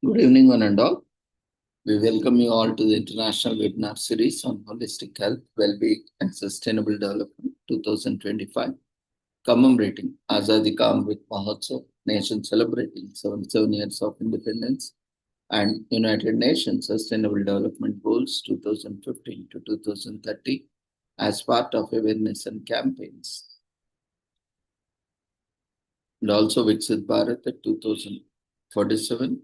Good evening, one and all. We welcome you all to the International Webinar Series on Holistic Health, Well-being and Sustainable Development 2025, commemorating Azadi Ka Amrit Mahotsav, nation celebrating 77 years of independence, and United Nations Sustainable Development Goals 2015 to 2030 as part of awareness and campaigns. And also Viksit Bharat at 2047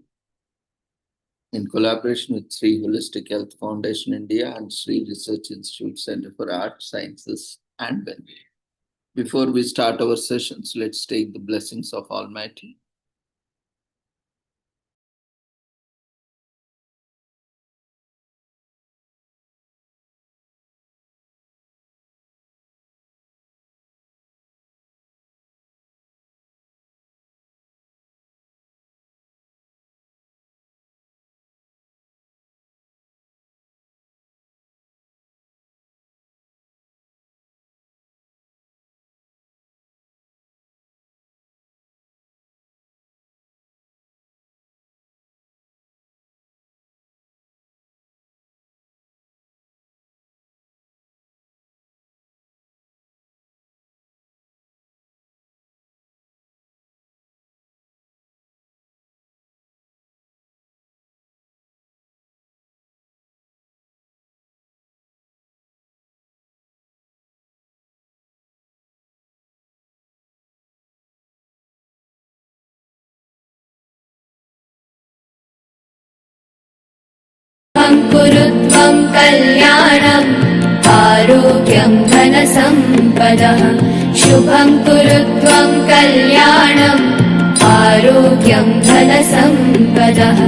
in collaboration with Sri Holistic Health Foundation India and Sri Research Institute Center for Art, Sciences and Wellbeing. Before we start our sessions, let's take the blessings of Almighty. कुरुत्वं कल्याणम् आरोग्यं धनसम्पदः शुभं कुरुत्वं कल्याणम् आरोग्यं धनसम्पदः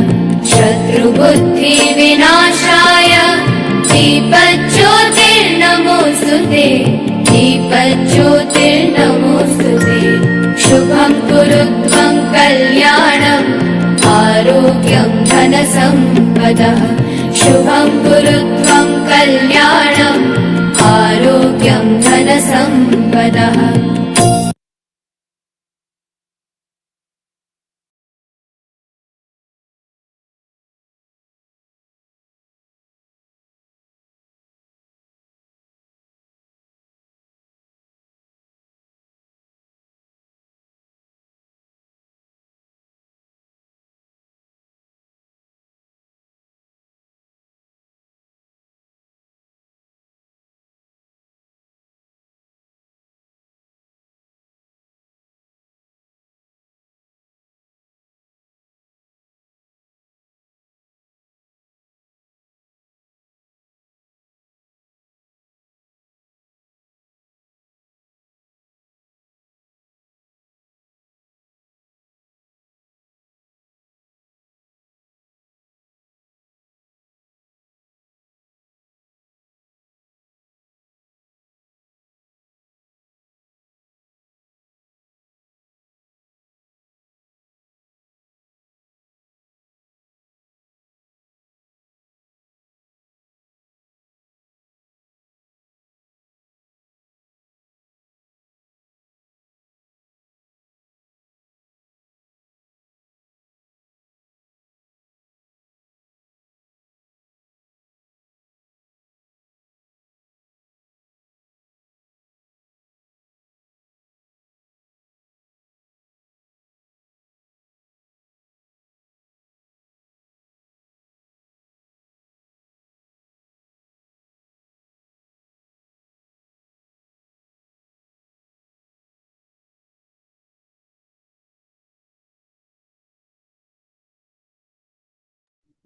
शत्रुबुद्धिविनाशाय दीपज्योतिर्नमोऽस्तुते दीपज्योतिर्नमोऽस्तुते शुभं कुरुत्वं कल्याणम् आरोग्यं धनसम्पदः शुभं कुरुत्वं कल्याणम् आरोग्यं धनसम्पदः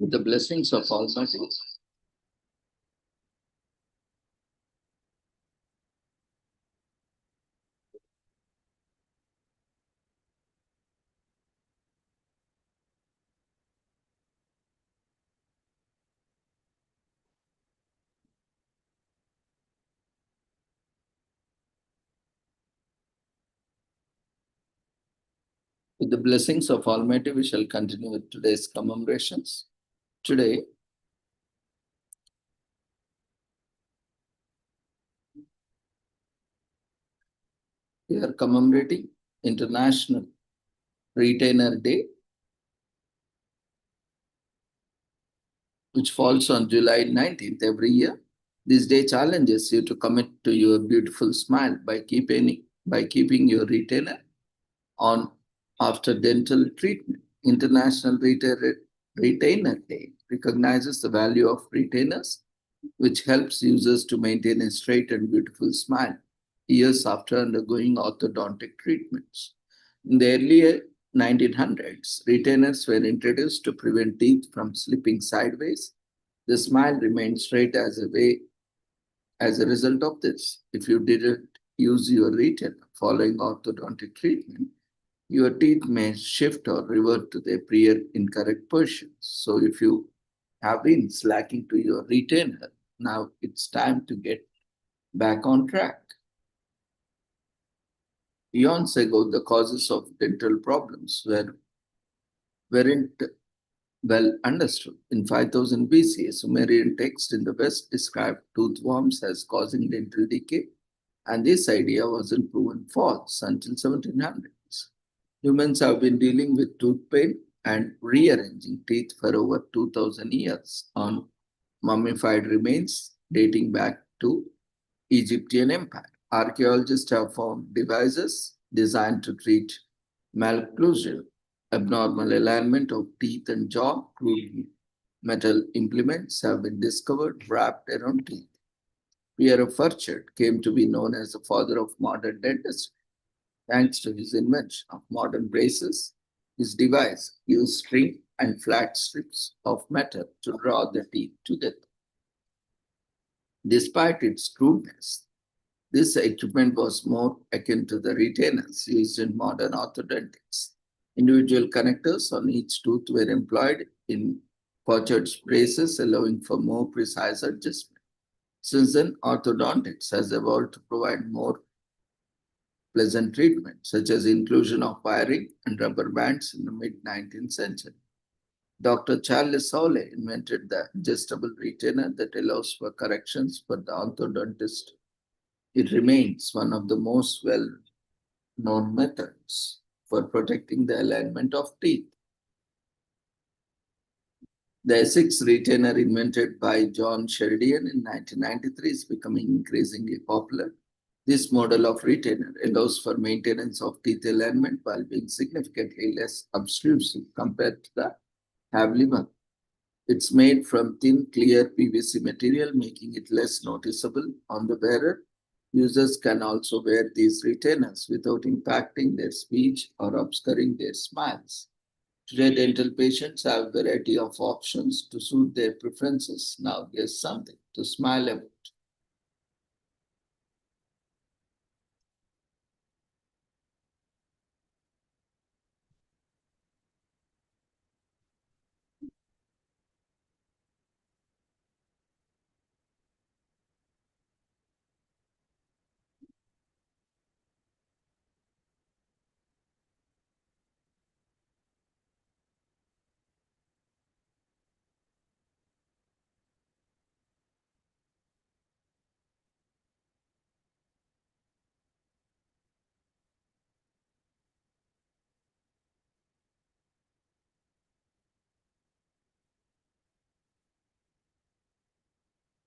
With the blessings of Almighty, with the blessings of Almighty, we shall continue with today's commemorations. Today, we are commemorating International Retainer Day, which falls on July 19th every year. This day challenges you to commit to your beautiful smile by keeping your retainer on after dental treatment. International Retainer Day recognizes the value of retainers, which helps users to maintain a straight and beautiful smile years after undergoing orthodontic treatments. In the early 1900s, retainers were introduced to prevent teeth from slipping sideways. The smile remained straight as a result of this. If you didn't use your retainer following orthodontic treatment, your teeth may shift or revert to their prior incorrect positions. So if you have been slacking to your retainer, now it's time to get back on track. Eons ago, the causes of dental problems weren't well understood. In 5000 BC, a Sumerian text in the West described toothworms as causing dental decay, and this idea wasn't proven false until 1700s. Humans have been dealing with tooth pain and rearranging teeth for over 2000 years on mummified remains dating back to Egyptian Empire. Archaeologists have found devices designed to treat malocclusion, abnormal alignment of teeth and jaw. Crude metal implements have been discovered wrapped around teeth. Pierre Furchard came to be known as the father of modern dentistry. Thanks to his invention of modern braces, his device used string and flat strips of metal to draw the teeth together. Despite its crudeness, this equipment was more akin to the retainers used in modern orthodontics. Individual connectors on each tooth were employed in Furchard's braces, allowing for more precise adjustment. Since then, orthodontics has evolved to provide more pleasant treatment, such as inclusion of wiring and rubber bands in the mid-19th century. Dr. Charles Soule invented the adjustable retainer that allows for corrections for the orthodontist. It remains one of the most well-known methods for protecting the alignment of teeth. The Essex retainer invented by John Sherdian in 1993 is becoming increasingly popular. This model of retainer allows for maintenance of teeth alignment while being significantly less obtrusive compared to the Havli method. It's made from thin, clear PVC material, making it less noticeable on the wearer. Users can also wear these retainers without impacting their speech or obscuring their smiles. Today, dental patients have a variety of options to suit their preferences. Now there's something to smile about.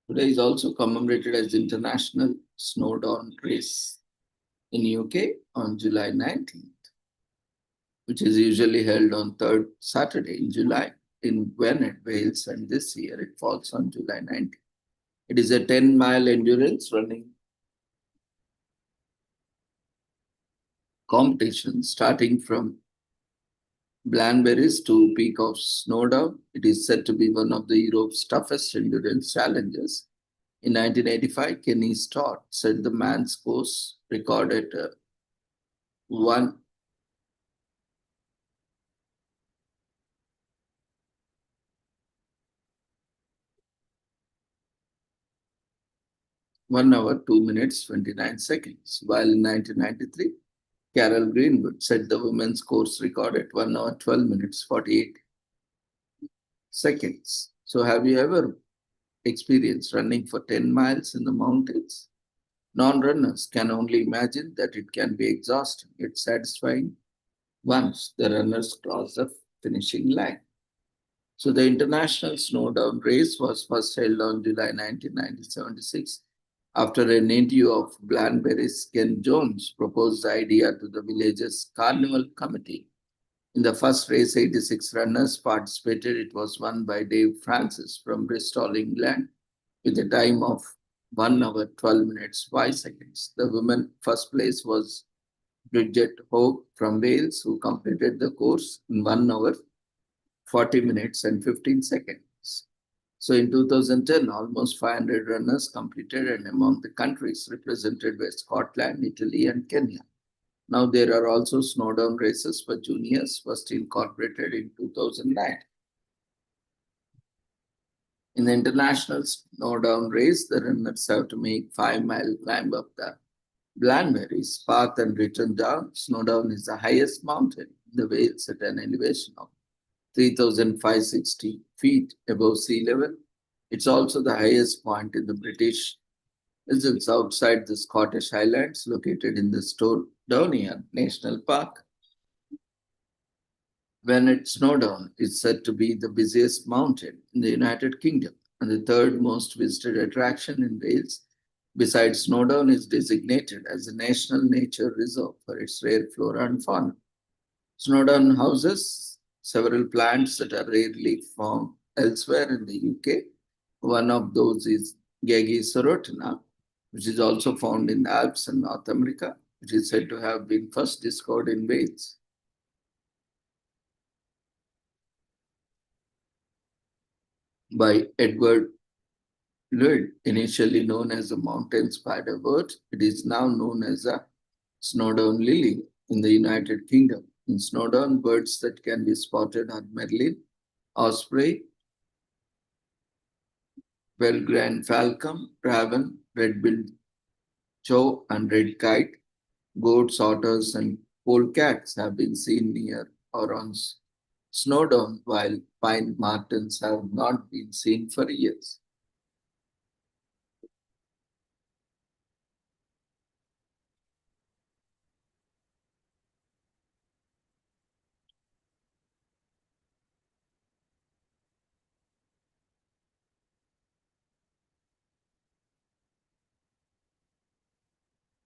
Today is also commemorated as International Snowdon Race in UK on July 19th, which is usually held on third Saturday in July in Gwynedd, Wales, and this year it falls on July 19th. It is a 10-mile endurance running competition starting from Blanberries to Peak of Snowdon. It is said to be one of the Europe's toughest endurance challenges. In 1985, Kenny Stott set the man's course record at 1 hour, 2 minutes, 29 seconds, while in 1993, Carol Greenwood set the women's course record at 1 hour, 12 minutes, 48 seconds. So have you ever experienced running for 10 miles in the mountains? Non-runners can only imagine that it can be exhausting yet satisfying once the runners cross the finishing line. So the International Snowdown Race was first held on July 19, 1976, after a native of Blanberry's Ken Jones proposed the idea to the village's carnival committee. In the first race, 86 runners participated. It was won by Dave Francis from Bristol, England, with a time of 1 hour, 12 minutes, 5 seconds. The women first place was Bridget Hogue from Wales, who completed the course in 1 hour, 40 minutes, and 15 seconds. So in 2010, almost 500 runners completed, and among the countries represented were Scotland, Italy, and Kenya. Now there are also snowdown races for juniors, first incorporated in 2009. In the international snowdown race, the runners have to make 5-mile climb up the Blanberries path and return down. Snowdown is the highest mountain in the Wales at an elevation of 3,560 feet above sea level. It's also the highest point in the British Isles outside the Scottish Highlands, located in the Snowdonia National Park. When it Snowdown is said to be the busiest mountain in the United Kingdom and the third most visited attraction in Wales. Besides, Snowdown is designated as a national nature reserve for its rare flora and fauna. Snowdown houses several plants that are rarely found elsewhere in the UK. One of those is Gaggy serotina, which is also found in the Alps in North America, which is said to have been first discovered in Wales. By Edward Lloyd, initially known as the mountain spider-bird, it is now known as a snowdown lily in the United Kingdom. In snowdown, birds that can be spotted are merlin, osprey, Belgrand falcon, raven, red-billed chow, and red kite. Goats, otters, and polecats have been seen near or on snowdown, while pine martens have not been seen for years.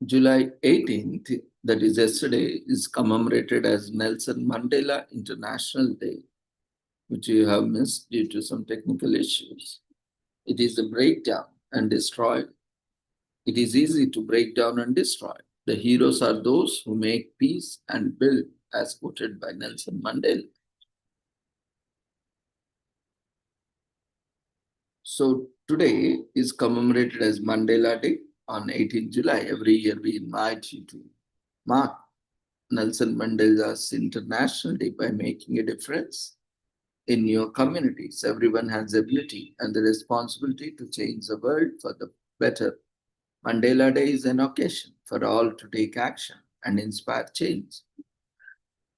July 18th, that is yesterday, is commemorated as Nelson Mandela International Day, which you have missed due to some technical issues. It is a breakdown and destroy. It is easy to break down and destroy. The heroes are those who make peace and build, as quoted by Nelson Mandela. So today is commemorated as Mandela Day on 18 July. Every year we invite you to mark Nelson Mandela's International Day by making a difference in your communities. Everyone has the ability and the responsibility to change the world for the better. Mandela Day is an occasion for all to take action and inspire change.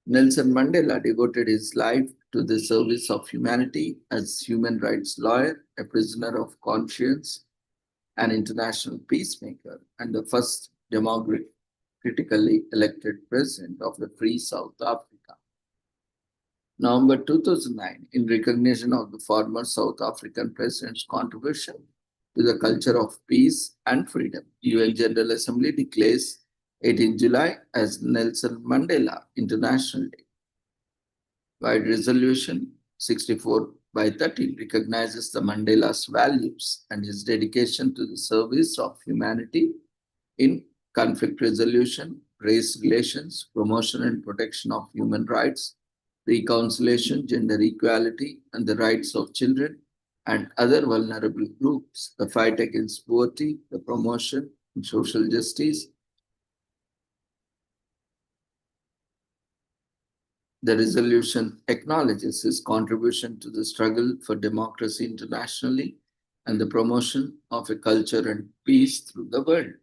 Nelson Mandela devoted his life to the service of humanity as human rights lawyer, a prisoner of conscience, an international peacemaker, and the first democratically elected president of the free South Africa. November 2009, in recognition of the former South African president's contribution to the culture of peace and freedom, UN General Assembly declares 18 July as Nelson Mandela International Day. By resolution 64 by 13 recognizes the Mandela's values and his dedication to the service of humanity in conflict resolution, race relations, promotion and protection of human rights, reconciliation, gender equality, and the rights of children and other vulnerable groups, the fight against poverty, the promotion of social justice. The resolution acknowledges his contribution to the struggle for democracy internationally and the promotion of a culture and peace through the world.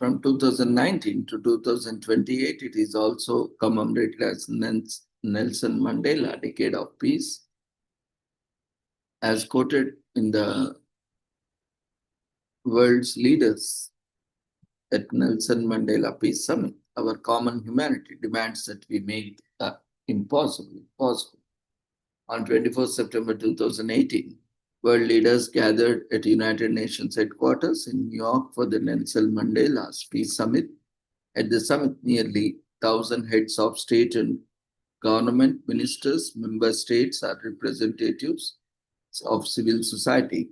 From 2019 to 2028, it is also commemorated as Nelson Mandela Decade of Peace. As quoted in the world's leaders at Nelson Mandela Peace Summit, our common humanity demands that we make the impossible possible. On 24 September 2018, world leaders gathered at United Nations headquarters in New York for the Nelson Mandela Peace Summit. At the summit, nearly 1,000 heads of state and government, ministers, member states, are representatives of civil society.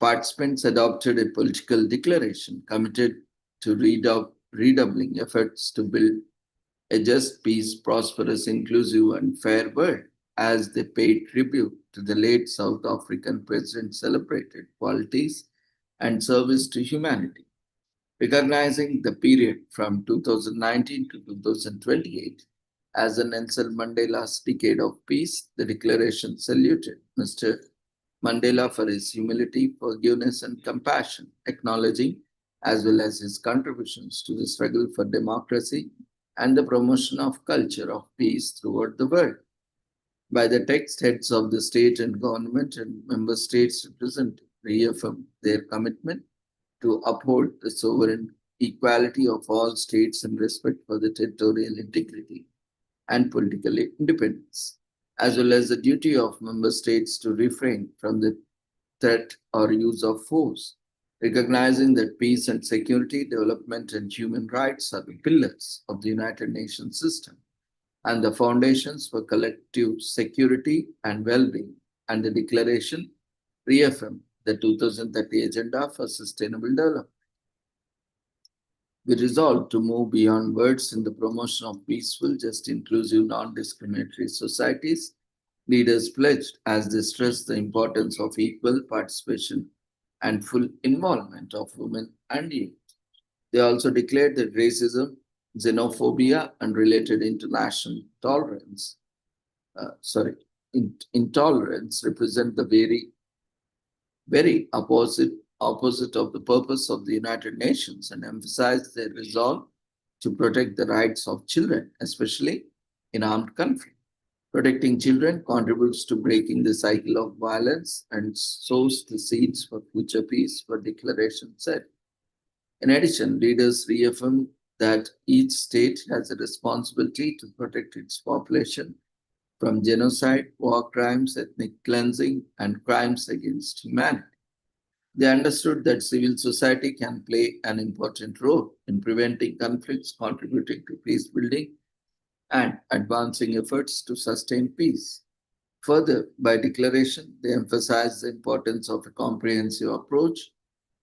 Participants adopted a political declaration committed to redoubling efforts to build a just, peace, prosperous, inclusive, and fair world. As they paid tribute to the late South African president, celebrated qualities and service to humanity. Recognizing the period from 2019 to 2028 as the Nelson Mandela's Decade of Peace, the declaration saluted Mr. Mandela for his humility, forgiveness, and compassion, acknowledging as well as his contributions to the struggle for democracy and the promotion of culture of peace throughout the world. By the text, heads of the state and government and member states represent reaffirm their commitment to uphold the sovereign equality of all states and respect for the territorial integrity and political independence, as well as the duty of member states to refrain from the threat or use of force, recognizing that peace and security, development, and human rights are the pillars of the United Nations system and the foundations for collective security and well-being, and the declaration reaffirmed the 2030 Agenda for Sustainable Development. We resolve to move beyond words in the promotion of peaceful, just, inclusive, non-discriminatory societies. Leaders pledged as they stressed the importance of equal participation and full involvement of women and youth. They also declared that racism, xenophobia, and related international tolerance, intolerance represent the very opposite of the purpose of the United Nations, and emphasized their resolve to protect the rights of children, especially in armed conflict. Protecting children contributes to breaking the cycle of violence and sows the seeds for future peace, the declaration said. In addition, leaders reaffirmed that each state has a responsibility to protect its population from genocide, war crimes, ethnic cleansing, and crimes against humanity. They understood that civil society can play an important role in preventing conflicts, contributing to peace building, and advancing efforts to sustain peace. Further, by declaration, they emphasized the importance of a comprehensive approach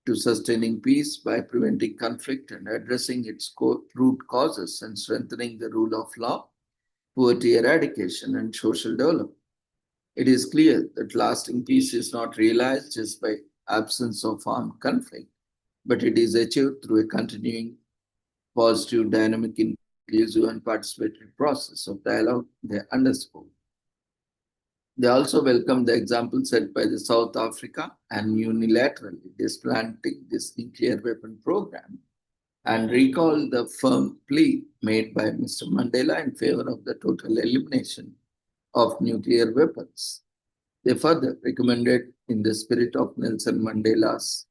to sustaining peace by preventing conflict and addressing its root causes and strengthening the rule of law, poverty eradication, and social development. It is clear that lasting peace is not realized just by absence of armed conflict, but it is achieved through a continuing positive, dynamic, inclusive, and participatory process of dialogue, they underscore. They also welcomed the example set by the South Africa and unilaterally disbanding this nuclear weapon program, and recalled the firm plea made by Mr. Mandela in favor of the total elimination of nuclear weapons. They further recommended, in the spirit of Nelson Mandela's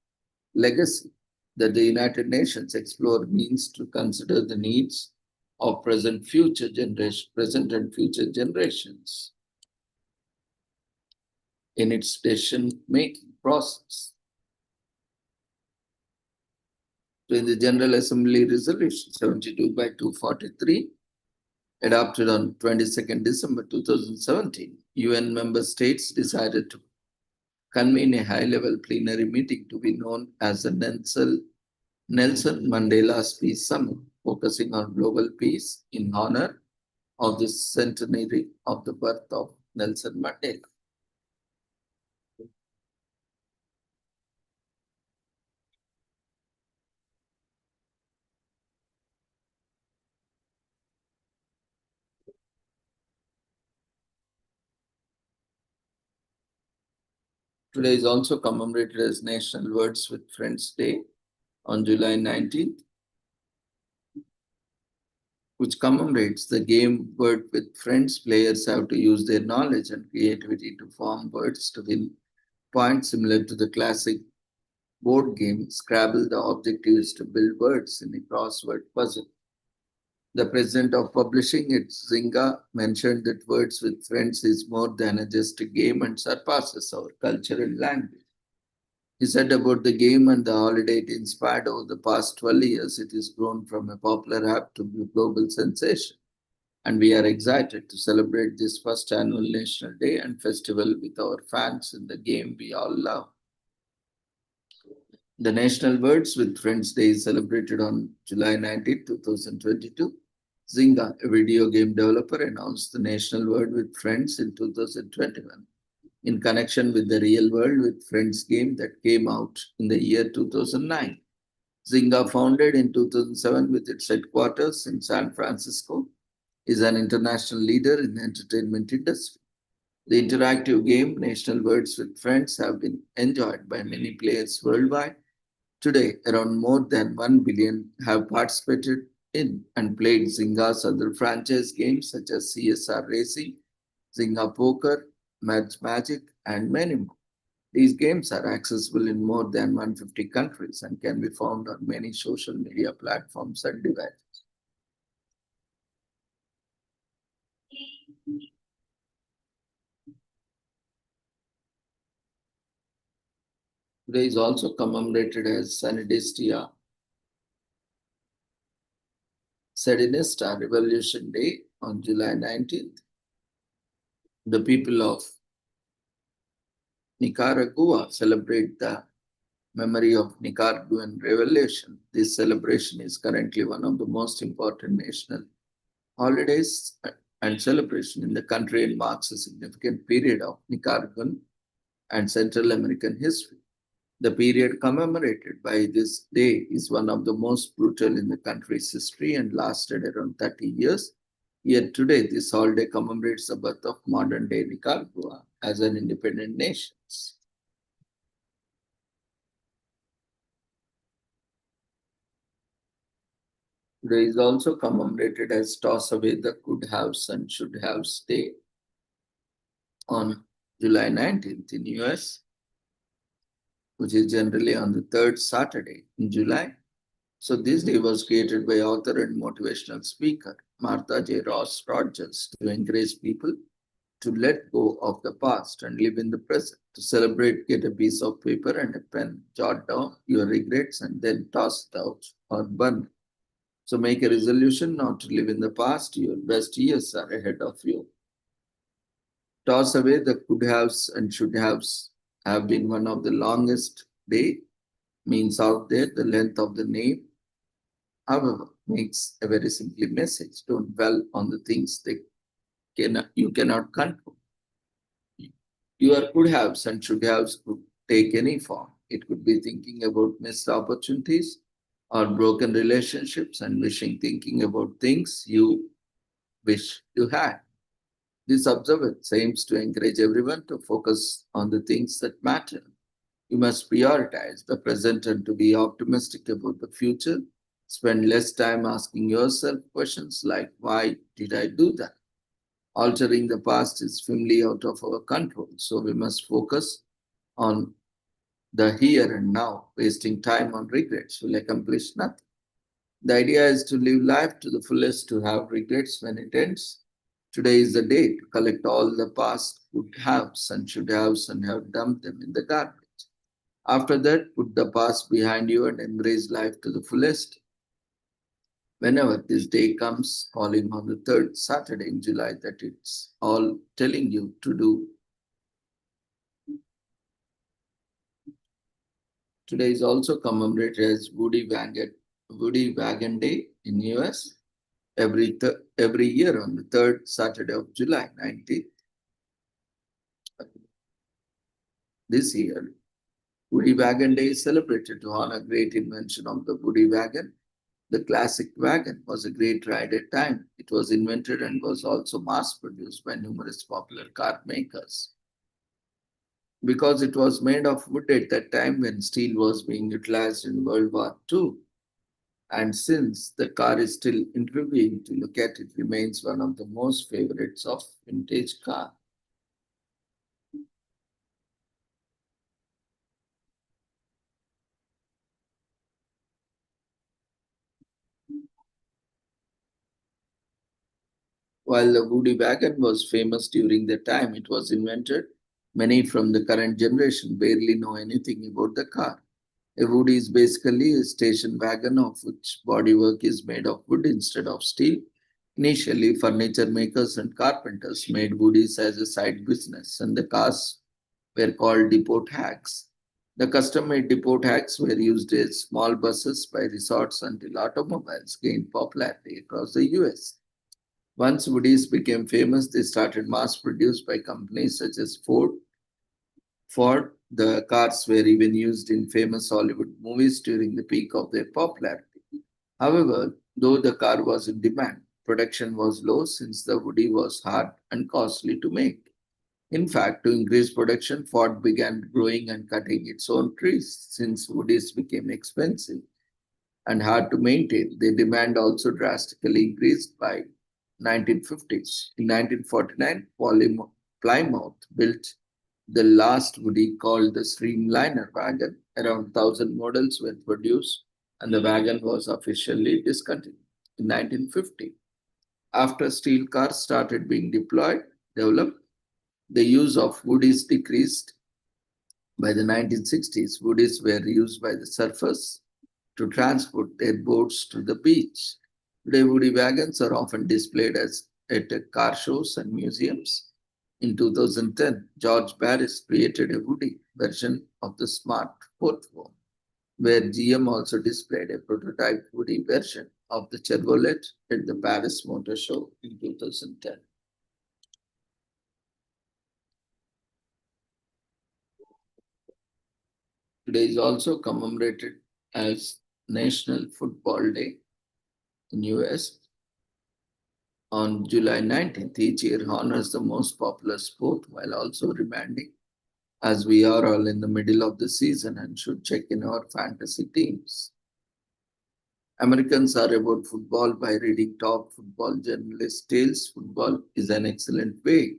legacy, that the United Nations explore means to consider the needs of present and future generations in its decision-making process. So in the General Assembly Resolution 72 by 243, adopted on 22nd December 2017, UN member states decided to convene a high-level plenary meeting to be known as the Nelson Mandela's Peace Summit, focusing on global peace in honor of the centenary of the birth of Nelson Mandela. Today is also commemorated as National Words with Friends Day on July 19th, which commemorates the game Word with Friends. Players have to use their knowledge and creativity to form words to win points, similar to the classic board game Scrabble. The objective is to build words in a crossword puzzle. The president of publishing it, Zynga, mentioned that Words with Friends is more than just a game and surpasses our culture and language. He said about the game and the holiday it inspired over the past 12 years, it has grown from a popular app to a global sensation. And we are excited to celebrate this first annual National Day and Festival with our fans in the game we all love. The National Words with Friends Day is celebrated on July 19, 2022. Zynga, a video game developer, announced the National Word with Friends in 2021 in connection with the Real World with Friends game that came out in the year 2009. Zynga, founded in 2007 with its headquarters in San Francisco, is an international leader in the entertainment industry. The interactive game National Words with Friends have been enjoyed by many players worldwide. Today, around more than 1 billion have participated in and played Zynga's other franchise games such as CSR Racing, Zynga Poker, Match Magic, and many more. These games are accessible in more than 150 countries and can be found on many social media platforms and devices. Today is also commemorated as Sanidestia Revolution Day on July 19th. The people of Nicaragua celebrate the memory of Nicaraguan Revolution. This celebration is currently one of the most important national holidays and celebration in the country and marks a significant period of Nicaraguan and Central American history. The period commemorated by this day is one of the most brutal in the country's history and lasted around 30 years. Yet today, this holiday commemorates the birth of modern-day Nicaragua as an independent nation. Today is also commemorated as Toss Away the Could Haves and Should Haves Day on July 19th in US, which is generally on the third Saturday in July. So this day was created by author and motivational speaker Martha J. Ross Rogers to encourage people to let go of the past and live in the present. To celebrate, get a piece of paper and a pen, jot down your regrets and then toss it out or burn it. So make a resolution not to live in the past. Your best years are ahead of you. Toss away the could haves and should haves have been one of the longest day means out there. The length of the name, however, makes a very simple message. Don't dwell on the things that you cannot control. Your could haves and should haves could take any form. It could be thinking about missed opportunities or broken relationships and thinking about things you wish you had. This observance aims to encourage everyone to focus on the things that matter. You must prioritize the present and to be optimistic about the future. Spend less time asking yourself questions like, why did I do that? Altering the past is firmly out of our control, so we must focus on the here and now. Wasting time on regrets will accomplish nothing. The idea is to live life to the fullest, to have regrets when it ends. Today is the day to collect all the past would haves and should haves and have dumped them in the garbage. After that, put the past behind you and embrace life to the fullest. Whenever this day comes, falling on the third Saturday in July, that it's all telling you to do. Today is also commemorated as Woody Wagon Day in US every year on the third Saturday of July 19th. This year, Woody Wagon Day is celebrated to honor great invention of the Woody wagon. The classic wagon was a great ride at time. It was invented and was also mass produced by numerous popular car makers. because it was made of wood at that time when steel was being utilized in World War II. And since the car is still intriguing to look at, it remains one of the most favorites of vintage car. While the Woody wagon was famous during the time it was invented, many from the current generation barely know anything about the car. A Woody is basically a station wagon of which bodywork is made of wood instead of steel. Initially, furniture makers and carpenters made Woodies as a side business, and the cars were called depot hags. The custom-made depot hags were used as small buses by resorts until automobiles gained popularity across the US. Once Woodies became famous, they started mass-produced by companies such as Ford. The cars were even used in famous Hollywood movies during the peak of their popularity. However, though the car was in demand, production was low since the Woody was hard and costly to make. In fact, to increase production, Ford began growing and cutting its own trees since Woodies became expensive and hard to maintain. The demand also drastically increased by 1950s. In 1949, Plymouth built the last Woody called the Streamliner wagon. Around 1,000 models were produced and the wagon was officially discontinued. In 1950, after steel cars started being developed, the use of Woodies decreased. By the 1960s, Woodies were used by the surfers to transport their boats to the beach. Today, Woody wagons are often displayed at car shows and museums. In 2010, George Barris created a Woody version of the Smart 4, where GM also displayed a prototype Woody version of the Chevrolet at the Paris Motor Show in 2010. Today is also commemorated as National Football Day in US on July 19th. Each year honors the most popular sport while also reminding as we are all in the middle of the season and should check in our fantasy teams. Americans are about football by reading top football journalist tales. Football is an excellent way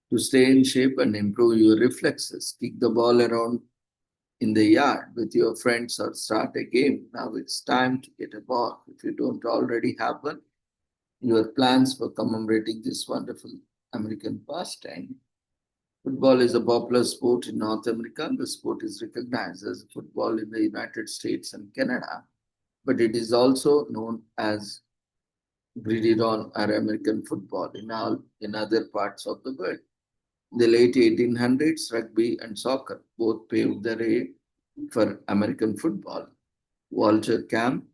to stay in shape and improve your reflexes. Kick the ball around in the yard with your friends or start a game. Now it's time to get a ball. If you don't already have one, your plans for commemorating this wonderful American pastime. Football is a popular sport in North America. The sport is recognized as football in the United States and Canada, but it is also known as gridiron or American football in other parts of the world. In the late 1800s, rugby and soccer both paved the way for American football. Walter Camp,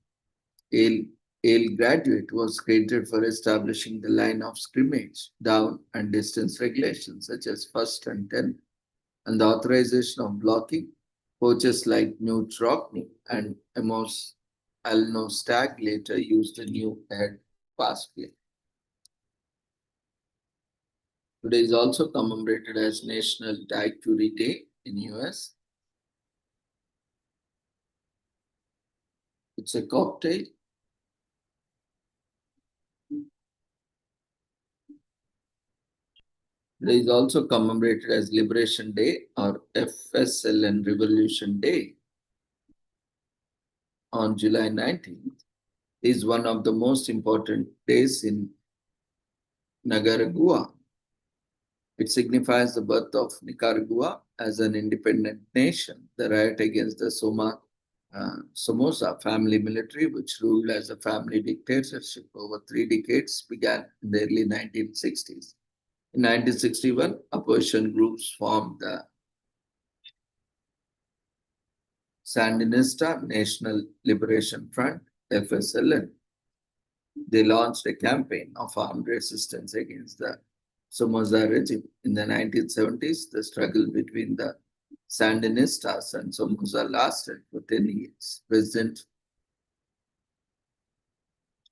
Yale graduate, was credited for establishing the line of scrimmage, down, and distance regulations such as first and 10, and the authorization of blocking. Coaches like Knute Rockne and Amos Alnostag later used the new head pass play. Today is also commemorated as National Daiquiri Day in US. It's a cocktail. Today is also commemorated as Liberation Day or FSLN Revolution Day on July 19th. It is one of the most important days in Nicaragua. It signifies the birth of Nicaragua as an independent nation. The riot against the Somoza family military, which ruled as a family dictatorship over 3 decades, began in the early 1960s. In 1961, opposition groups formed the Sandinista National Liberation Front, FSLN. They launched a campaign of armed resistance against the Somoza regime. In the 1970s, the struggle between the Sandinistas and Somoza lasted for 10 years. President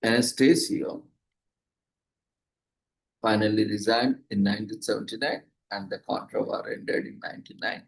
Anastasio finally resigned in 1979 and the Contra War ended in 1990.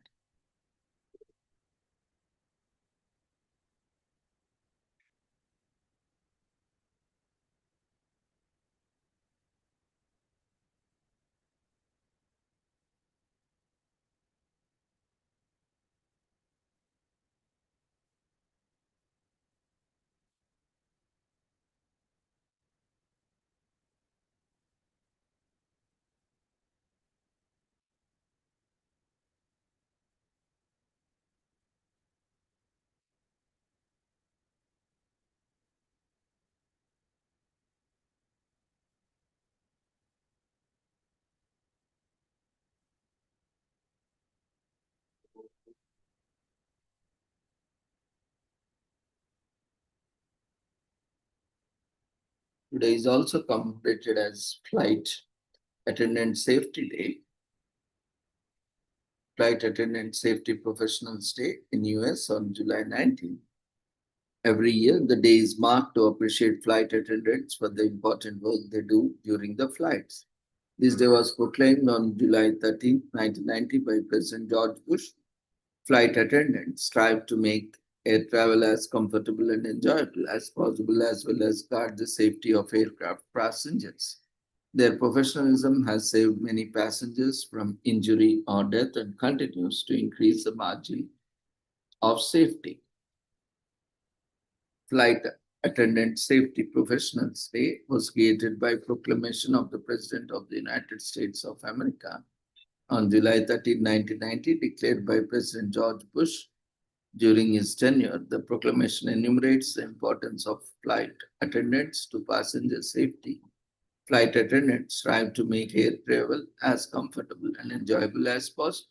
Today is also commemorated as Flight Attendant Safety Day, Flight Attendant Safety Professionals Day in US on July 19. Every year, the day is marked to appreciate flight attendants for the important work they do during the flights. This day was proclaimed on July 13, 1990 by President George Bush. Flight attendants strive to make air travel as comfortable and enjoyable as possible, as well as guard the safety of aircraft passengers. Their professionalism has saved many passengers from injury or death and continues to increase the margin of safety. Flight Attendant Safety Professionals Day was created by proclamation of the President of the United States of America on July 13, 1990, declared by President George Bush during his tenure. The proclamation enumerates the importance of flight attendants to passenger safety. Flight attendants strive to make air travel as comfortable and enjoyable as possible.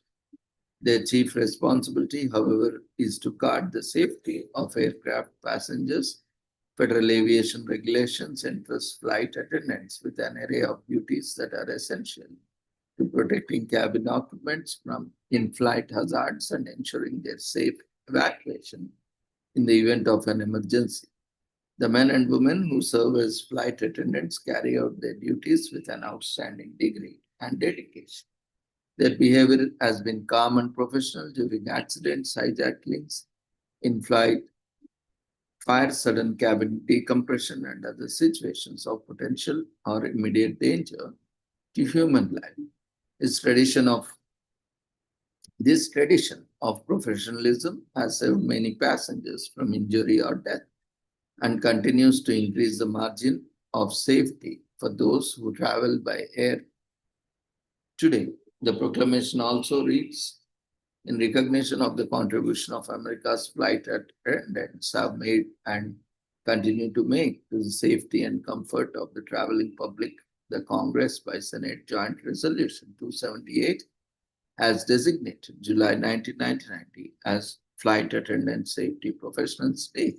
Their chief responsibility, however, is to guard the safety of aircraft passengers. Federal aviation regulations entrust flight attendants with an array of duties that are essential to protecting cabin occupants from in-flight hazards and ensuring their safe evacuation in the event of an emergency. The men and women who serve as flight attendants carry out their duties with an outstanding degree and dedication. Their behavior has been calm and professional during accidents, hijackings, in-flight, fire, sudden cabin decompression, and other situations of potential or immediate danger to human life. This tradition of professionalism has saved many passengers from injury or death and continues to increase the margin of safety for those who travel by air. Today, the proclamation also reads, in recognition of the contribution of America's flight attendants have made and continue to make to the safety and comfort of the traveling public, the Congress by Senate Joint Resolution 278 has designated July 1990 as Flight Attendant Safety Professionals Day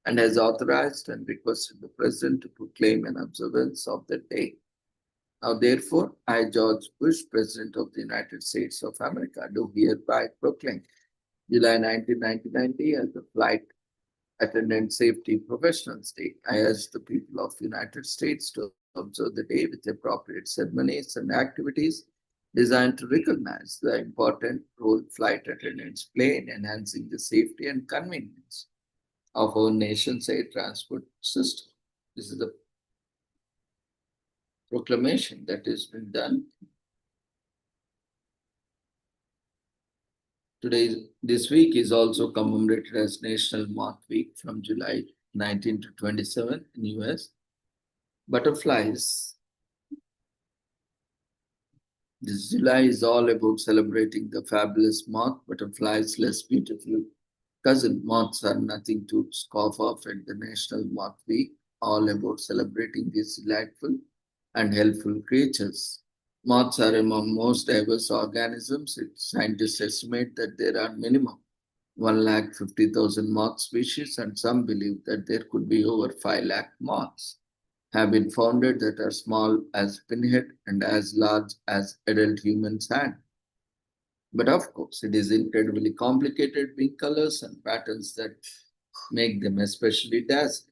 and has authorized and requested the President to proclaim an observance of the day. Now, therefore, I, George Bush, President of the United States of America, do hereby proclaim July 1990 as the Flight Attendant Safety Professionals Day. I urge the people of the United States to observe the day with appropriate ceremonies and activities designed to recognize the important role flight attendants play in enhancing the safety and convenience of our nation's air transport system. This is the proclamation that has been done. This week is also commemorated as National Moth Week from July 19 to 27 in US. Butterflies. This July is all about celebrating the fabulous moth, butterflies, less beautiful cousin moths are nothing to scoff off at the National Moth Week, all about celebrating these delightful and helpful creatures. Moths are among most diverse organisms. Scientists estimate that there are minimum 150,000 moth species, and some believe that there could be over 5 lakh moths have been founded that are small as pinhead and as large as adult human's hand. But of course, it is incredibly complicated wing colors and patterns that make them especially dazzling.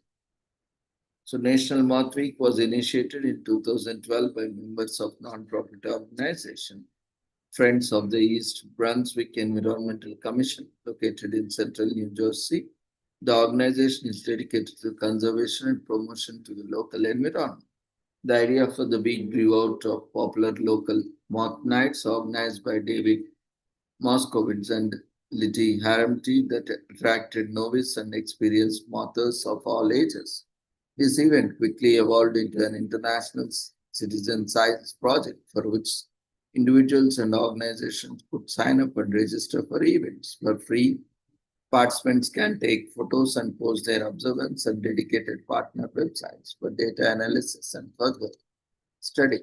So National Moth Week was initiated in 2012 by members of non-profit organization Friends of the East Brunswick Environmental Commission, located in central New Jersey. The organization is dedicated to conservation and promotion to the local environment. The idea for the week grew out of popular local moth nights organized by David Moskowitz and Liddy Haramti that attracted novice and experienced mothers of all ages. This event quickly evolved into an international citizen science project for which individuals and organizations could sign up and register for events for free. Participants can take photos and post their observations on dedicated partner websites for data analysis and further study.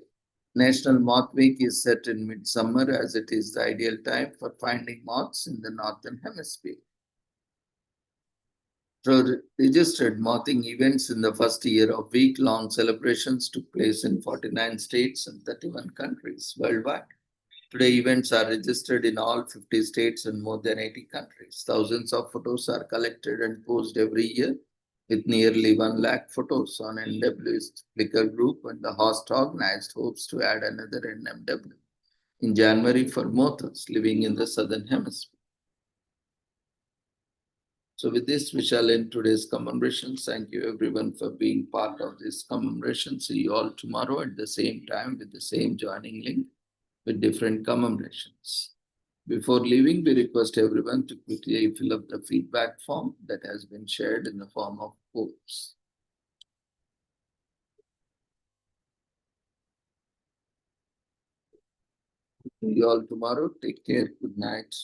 National Moth Week is set in midsummer as it is the ideal time for finding moths in the northern hemisphere. Through registered mothing events in the first year of week-long celebrations took place in 49 states and 31 countries worldwide. Today, events are registered in all 50 states and more than 80 countries. Thousands of photos are collected and posted every year, with nearly 1 lakh photos on NW's Flickr group, and the host organized hopes to add another NMW in January for mothers living in the southern hemisphere. So with this, we shall end today's commemorations. Thank you everyone for being part of this commemoration. See you all tomorrow at the same time with the same joining link with different commemorations. Before leaving, we request everyone to quickly fill up the feedback form that has been shared in the form of votes. See you all tomorrow. Take care. Good night.